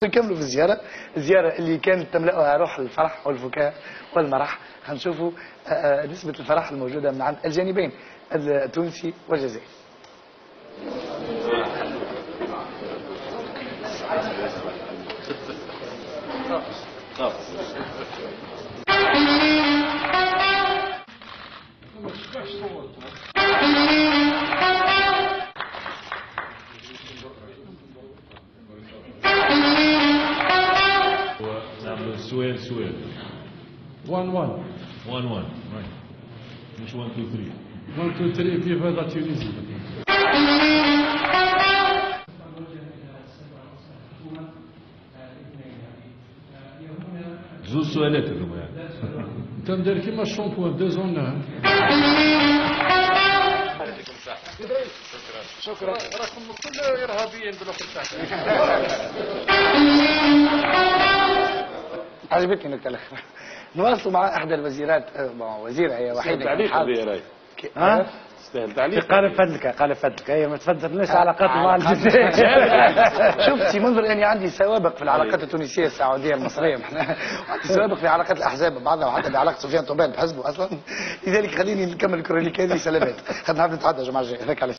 نكملوا في الزيارة اللي كانت تملأها روح الفرح والفكاهة والمرح. هنشوفوا نسبة الفرح الموجودة من عند الجانبين التونسي والجزائري. سؤال 1-1 right. مش 1-2-3 كيف هذا تونسي. زوج سؤالات هذوما يعني. انت مدير كيما الشامبوان ديزون. شكرا راكم كل ارهابيين بالاخر تاعكم. عجبتني النكته الاخيره. نواصلوا مع احدى الوزيرات، وزيره هي وحيده. تعليق هذه راي. ها؟ تستاهل تعليق. قال فدلك هي ما تفدلناش علاقات مع الجزائر. شفتي منظر اني عندي سوابق في العلاقات التونسيه السعوديه المصريه، عندي سوابق في علاقات الاحزاب بعضها وحتى بعلاقه سفيان طوبان بحزبه اصلا. لذلك خليني نكمل الكرونيك هذه. سلامات. خلينا نتعدى يا جماعه. هذاك على